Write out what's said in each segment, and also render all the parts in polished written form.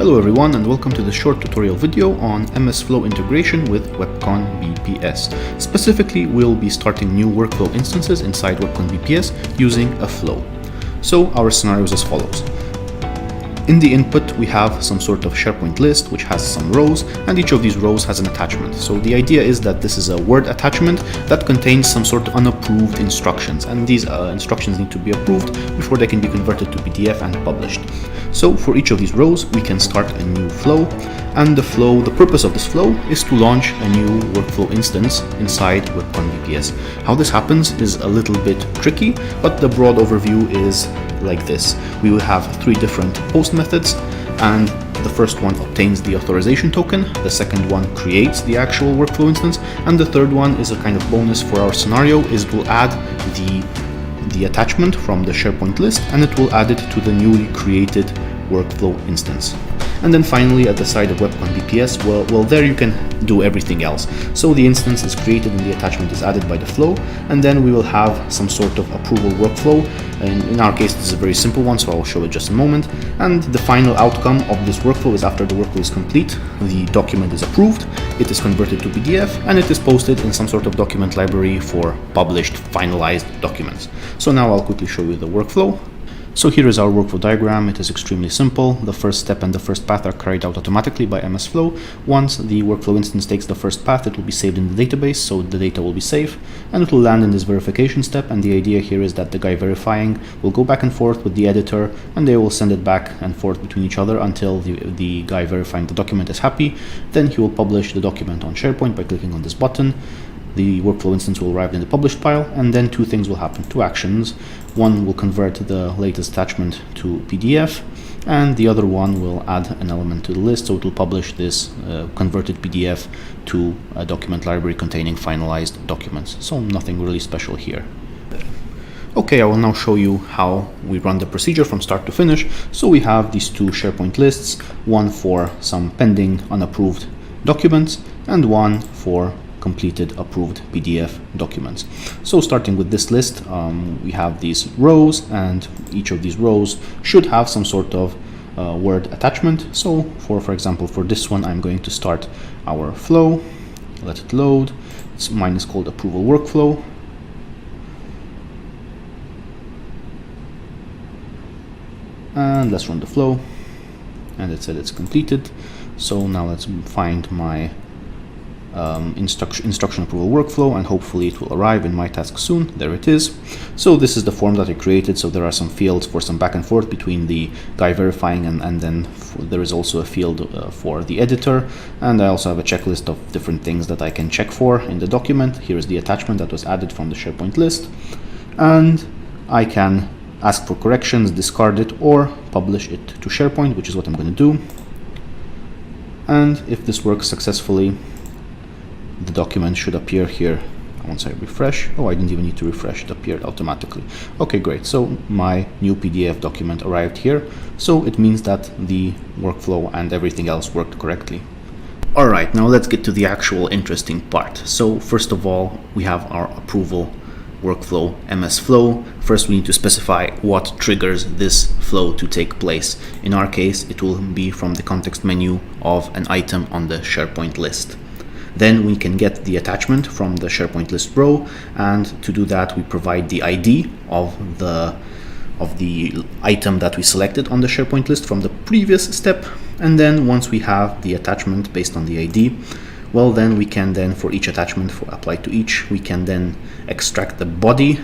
Hello everyone, and welcome to this short tutorial video on MS Flow integration with WEBCON BPS. Specifically, we'll be starting new workflow instances inside WEBCON BPS using a flow. So our scenario is as follows. In the input, we have some sort of SharePoint list which has some rows, and each of these rows has an attachment. So the idea is that this is a Word attachment that contains some sort of unapproved instructions, and these instructions need to be approved before they can be converted to PDF and published. So for each of these rows, we can start a new flow, and the purpose of this flow is to launch a new workflow instance inside WEBCON BPS. How this happens is a little bit tricky, but the broad overview is like this. We will have three different post methods, and the first one obtains the authorization token, the second one creates the actual workflow instance, and the third one is a kind of bonus for our scenario, is it will add the attachment from the SharePoint list, and it will add it to the newly created workflow instance. And then finally, at the side of WEBCON BPS, well, there you can do everything else. So the instance is created and the attachment is added by the flow, and then we will have some sort of approval workflow. And in our case, this is a very simple one, so I'll show it just in a moment. And the final outcome of this workflow is after the workflow is complete, the document is approved, it is converted to PDF, and it is posted in some sort of document library for published, finalized documents. So now I'll quickly show you the workflow. So here is our workflow diagram. It is extremely simple. The first step and the first path are carried out automatically by MS Flow. Once the workflow instance takes the first path, it will be saved in the database, so the data will be safe, and it will land in this verification step. And the idea here is that the guy verifying will go back and forth with the editor, and they will send it back and forth between each other until the guy verifying the document is happy. Then he will publish the document on SharePoint by clicking on this button. The workflow instance will arrive in the published file, and then two things will happen, two actions. One will convert the latest attachment to PDF, and the other one will add an element to the list, so it will publish this converted PDF to a document library containing finalized documents. So nothing really special here. Okay, I will now show you how we run the procedure from start to finish. So we have these two SharePoint lists, one for some pending unapproved documents and one for completed approved PDF documents. So starting with this list, we have these rows, and each of these rows should have some sort of Word attachment. So for example, for this one, I'm going to start our flow, let it load. Mine is called approval workflow. And let's run the flow, and it said it's completed. So now let's find my instruction approval workflow, and hopefully it will arrive in my task soon. There it is. So this is the form that I created. So there are some fields for some back and forth between the guy verifying, and then there is also a field for the editor, and I also have a checklist of different things that I can check for in the document. Here is the attachment that was added from the SharePoint list, and I can ask for corrections, discard it, or publish it to SharePoint, which is what I'm going to do. And if this works successfully, the document should appear here once I refresh. Oh, I didn't even need to refresh, it appeared automatically. Okay, great. So my new PDF document arrived here. So it means that the workflow and everything else worked correctly. All right, now let's get to the actual interesting part. So first of all, we have our approval workflow MS Flow. First, we need to specify what triggers this flow to take place. In our case, it will be from the context menu of an item on the SharePoint list. Then we can get the attachment from the SharePoint list row, and to do that we provide the ID of the item that we selected on the SharePoint list from the previous step. And then once we have the attachment based on the ID, well, then we can then, for each attachment applied to each, we can then extract the body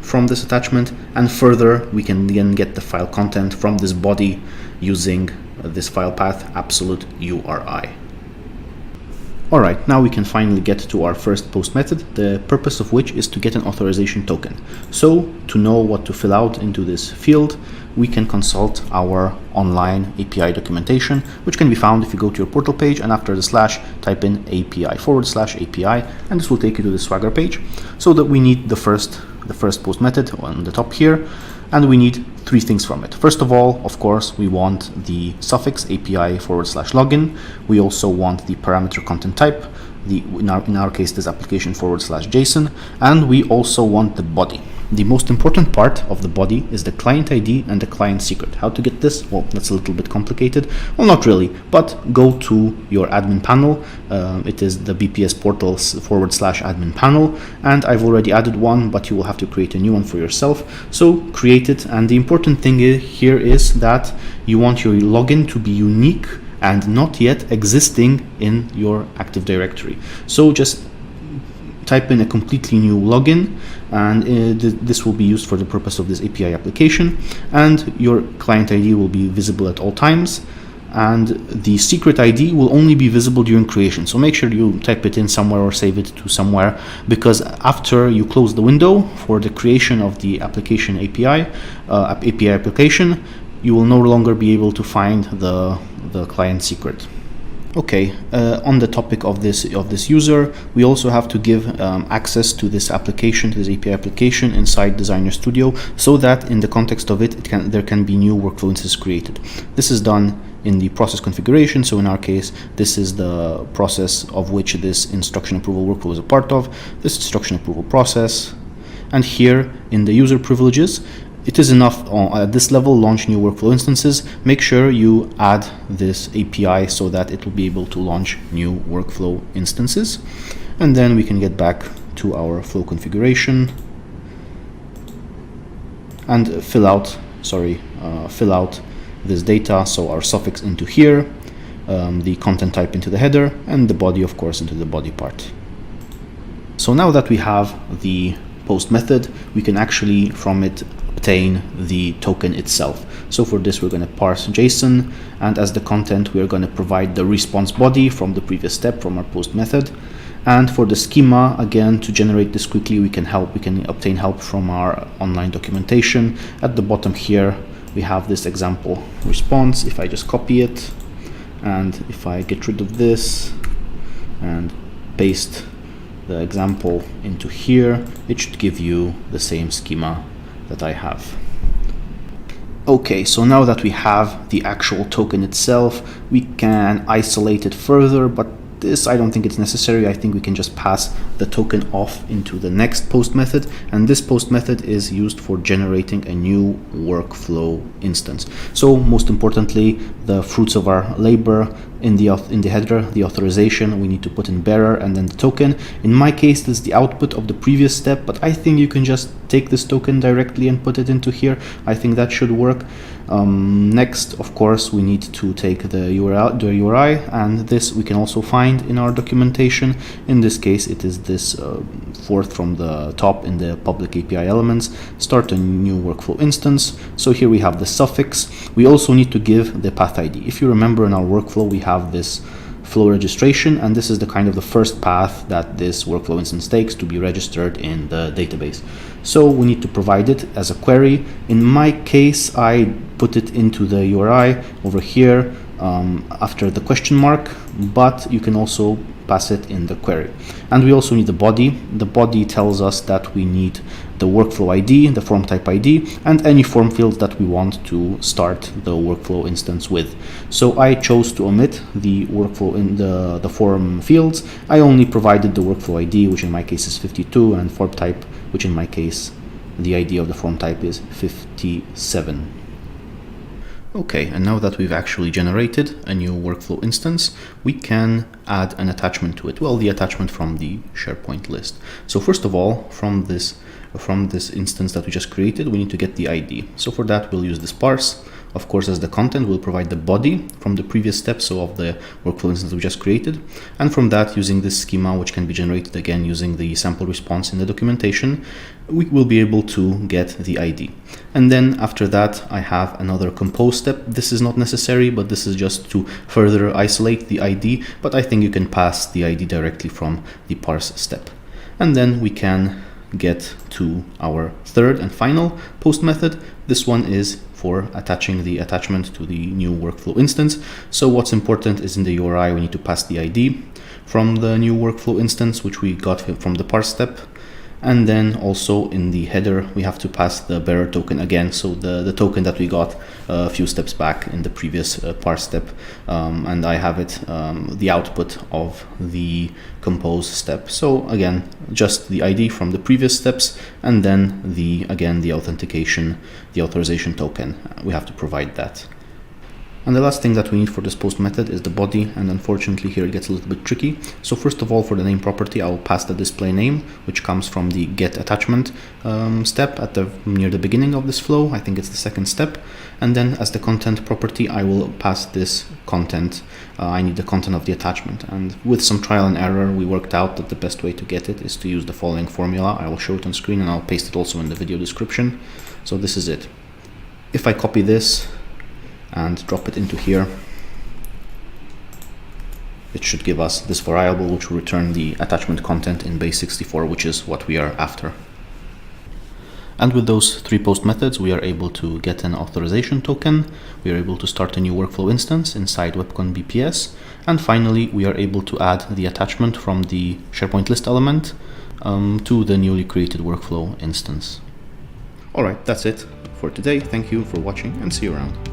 from this attachment, and further we can then get the file content from this body using this file path absolute URI. Alright, now we can finally get to our first post method, the purpose of which is to get an authorization token. So to know what to fill out into this field, we can consult our online API documentation, which can be found if you go to your portal page and after the slash type in API/API, and this will take you to the Swagger page. So that we need the first post method on the top here, and we need three things from it. First of all, of course, we want the suffix API/login. We also want the parameter content type, in our case this application /JSON, and we also want the body. The most important part of the body is the client ID and the client secret. How to get this? Well, that's a little bit complicated. Well, not really, but go to your admin panel. It is the BPS portal /admin panel, and I've already added one, but you will have to create a new one for yourself. So create it, and the important thing here is that you want your login to be unique and not yet existing in your Active Directory. So just type in a completely new login, and this will be used for the purpose of this API application, and your client ID will be visible at all times, and the secret ID will only be visible during creation. So make sure you type it in somewhere or save it to somewhere, because after you close the window for the creation of the application API application, you will no longer be able to find the client secret. Okay, on the topic of this user, we also have to give access to this application, to this API application inside Designer Studio, so that in the context of there can be new workflow instances created. This is done in the process configuration. So in our case, this is the process of which this instruction approval workflow is a part of, this instruction approval process. And here in the user privileges, it is enough at this level, launch new workflow instances. Make sure you add this API so that it will be able to launch new workflow instances. And then we can get back to our flow configuration and fill out this data. So our suffix into here, the content type into the header, and the body, of course, into the body part. So now that we have the post method, we can actually from it obtain the token itself. So for this, we're going to parse JSON, and as the content, we're going to provide the response body from the previous step from our post method. And for the schema, again, to generate this quickly, we can obtain help from our online documentation. At the bottom here, we have this example response. If I just copy it, and if I get rid of this and paste the example into here, it should give you the same schema that I have. Okay, so now that we have the actual token itself, we can isolate it further, but this, I don't think it's necessary. I think we can just pass the token off into the next post method, and this post method is used for generating a new workflow instance. So most importantly, the fruits of our labor in the header, the authorization, we need to put in bearer and then the token. In my case, this is the output of the previous step, but I think you can just take this token directly and put it into here. I think that should work. Next, of course, we need to take the URI, and this we can also find in our documentation. In this case, it is this fourth from the top in the public API elements, start a new workflow instance. So here we have the suffix. We also need to give the path ID. If you remember, in our workflow, we have this flow registration, and this is the kind of the first path that this workflow instance takes to be registered in the database. So we need to provide it as a query. In my case, I put it into the URI over here after the question mark, but you can also pass it in the query. And we also need the body. The body tells us that we need the workflow ID, the form type ID, and any form fields that we want to start the workflow instance with. So I chose to omit the workflow in the form fields. I only provided the workflow ID, which in my case is 52, and form type, which in my case, the ID of the form type is 57. Okay, and now that we've actually generated a new workflow instance, we can add an attachment to it. Well, the attachment from the SharePoint list. So first of all, from this instance that we just created, we need to get the ID. So for that, we'll use this parse. Of course, as the content, we'll provide the body from the previous step, so of the workflow instance we just created. And from that, using this schema, which can be generated again using the sample response in the documentation, we will be able to get the ID. And then after that, I have another compose step. This is not necessary, but this is just to further isolate the ID, but I think you can pass the ID directly from the parse step. And then we can get to our third and final post method. This one is for attaching the attachment to the new workflow instance. So what's important is in the URI, we need to pass the ID from the new workflow instance, which we got from the parse step. And then also in the header, we have to pass the bearer token again. So the token that we got a few steps back in the previous parse step. And I have it, the output of the compose step. So again, just the ID from the previous steps, and then again, the authentication, the authorization token. We have to provide that. And the last thing that we need for this post method is the body, and unfortunately here it gets a little bit tricky. So first of all, for the name property, I will pass the display name, which comes from the get attachment step near the beginning of this flow. I think it's the second step. And then as the content property, I will pass this content. I need the content of the attachment. And with some trial and error, we worked out that the best way to get it is to use the following formula. I will show it on screen and I'll paste it also in the video description. So this is it. If I copy this and drop it into here, it should give us this variable which will return the attachment content in base64, which is what we are after. And with those three post methods, we are able to get an authorization token, we are able to start a new workflow instance inside WEBCON BPS, and finally we are able to add the attachment from the SharePoint list element to the newly created workflow instance. Alright, that's it for today. Thank you for watching and see you around.